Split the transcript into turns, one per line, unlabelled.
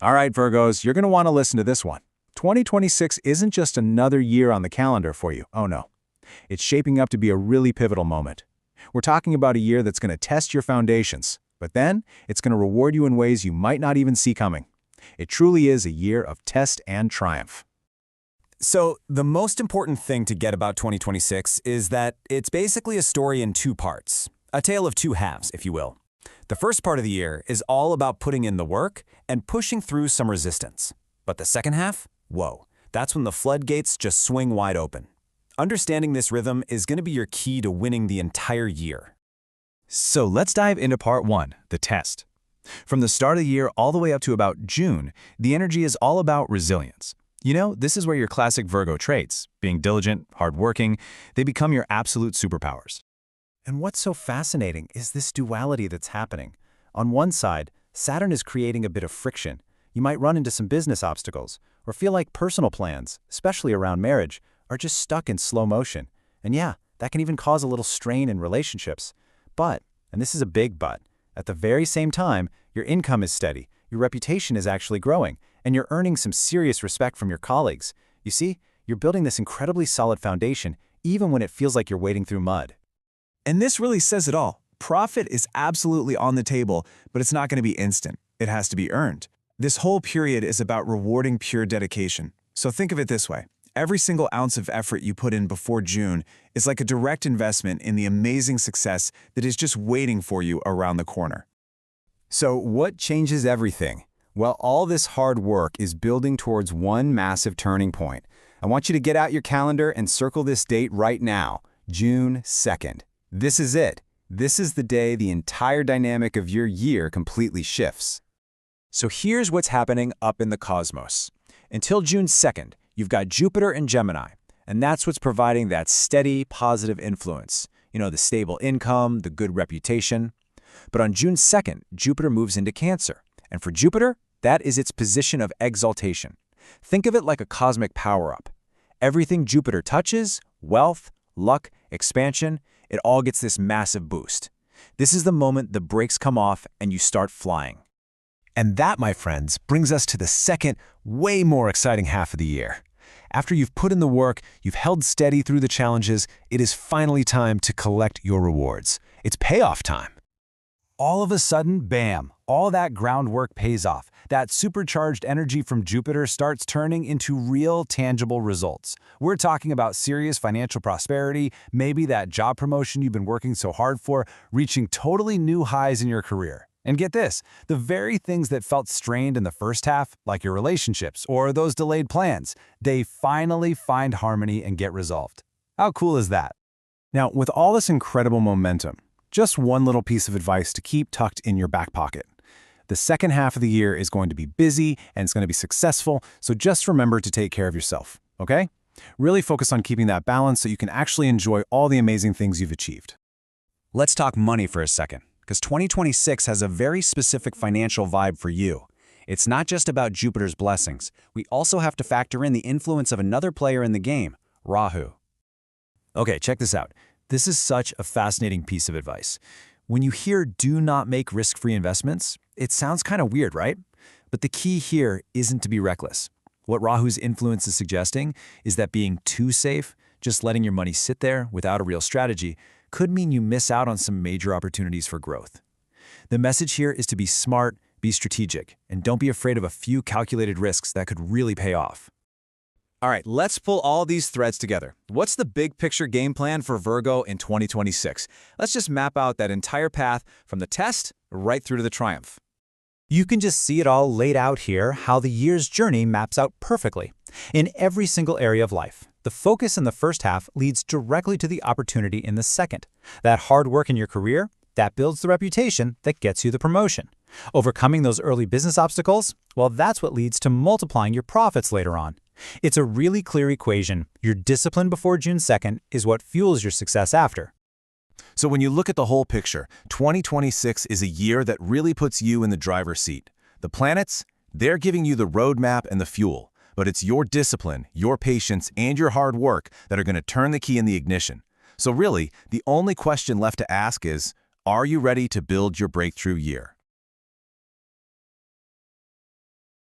All right, Virgos, you're going to want to listen to this one. 2026 isn't just another year on the calendar for you. Oh no. It's shaping up to be a really pivotal moment. We're talking about a year that's going to test your foundations, but then it's going to reward you in ways you might not even see coming. It truly is a year of test and triumph.
So, the most important thing to get about 2026 is that it's basically a story in two parts. A tale of two halves, if you will. The first part of the year is all about putting in the work and pushing through some resistance. But the second half? Whoa, that's when the floodgates just swing wide open. Understanding this rhythm is going to be your key to winning the entire year.
So let's dive into part one, the test. From the start of the year all the way up to about June, the energy is all about resilience. You know, this is where your classic Virgo traits, being diligent, hardworking, they become your absolute superpowers.
And what's so fascinating is this duality that's happening. On one side, Saturn is creating a bit of friction. You might run into some business obstacles, or feel like personal plans, especially around marriage, are just stuck in slow motion. And yeah, that can even cause a little strain in relationships. But, and this is a big but, at the very same time, your income is steady, your reputation is actually growing, and you're earning some serious respect from your colleagues. You see, you're building this incredibly solid foundation, even when it feels like you're wading through mud.
And this really says it all. Profit is absolutely on the table, but it's not going to be instant. It has to be earned. This whole period is about rewarding pure dedication. So think of it this way. Every single ounce of effort you put in before June is like a direct investment in the amazing success that is just waiting for you around the corner.
So what changes everything? Well, all this hard work is building towards one massive turning point. I want you to get out your calendar and circle this date right now, June 2nd. This is it. This is the day the entire dynamic of your year completely shifts.
So here's what's happening up in the cosmos. Until June 2nd, you've got Jupiter in Gemini, and that's what's providing that steady, positive influence. You know, the stable income, the good reputation. But on June 2nd, Jupiter moves into Cancer. And for Jupiter, that is its position of exaltation. Think of it like a cosmic power-up. Everything Jupiter touches, wealth, luck, expansion, it all gets this massive boost. This is the moment the brakes come off and you start flying.
And that, my friends, brings us to the second, way more exciting half of the year. After you've put in the work, you've held steady through the challenges, it is finally time to collect your rewards. It's payoff time.
All of a sudden, bam, all that groundwork pays off. That supercharged energy from Jupiter starts turning into real, tangible results. We're talking about serious financial prosperity, maybe that job promotion you've been working so hard for, reaching totally new highs in your career. And get this, the very things that felt strained in the first half, like your relationships or those delayed plans, they finally find harmony and get resolved. How cool is that?
Now, with all this incredible momentum, just one little piece of advice to keep tucked in your back pocket. The second half of the year is going to be busy and it's going to be successful, so just remember to take care of yourself, okay? Really focus on keeping that balance so you can actually enjoy all the amazing things you've achieved.
Let's talk money for a second, because 2026 has a very specific financial vibe for you. It's not just about Jupiter's blessings. We also have to factor in the influence of another player in the game, Rahu.
Okay, check this out. This is such a fascinating piece of advice. When you hear do not make risk-free investments, it sounds kind of weird, right? But the key here isn't to be reckless. What Rahu's influence is suggesting is that being too safe, just letting your money sit there without a real strategy, could mean you miss out on some major opportunities for growth. The message here is to be smart, be strategic, and don't be afraid of a few calculated risks that could really pay off.
All right, let's pull all these threads together. What's the big picture game plan for Virgo in 2026? Let's just map out that entire path from the test right through to the triumph.
You can just see it all laid out here, how the year's journey maps out perfectly. In every single area of life, the focus in the first half leads directly to the opportunity in the second. That hard work in your career, that builds the reputation that gets you the promotion. Overcoming those early business obstacles, well, that's what leads to multiplying your profits later on. It's a really clear equation. Your discipline before June 2nd is what fuels your success after.
So when you look at the whole picture, 2026 is a year that really puts you in the driver's seat. The planets, they're giving you the roadmap and the fuel, but it's your discipline, your patience, and your hard work that are going to turn the key in the ignition. So really, the only question left to ask is, are you ready to build your breakthrough year?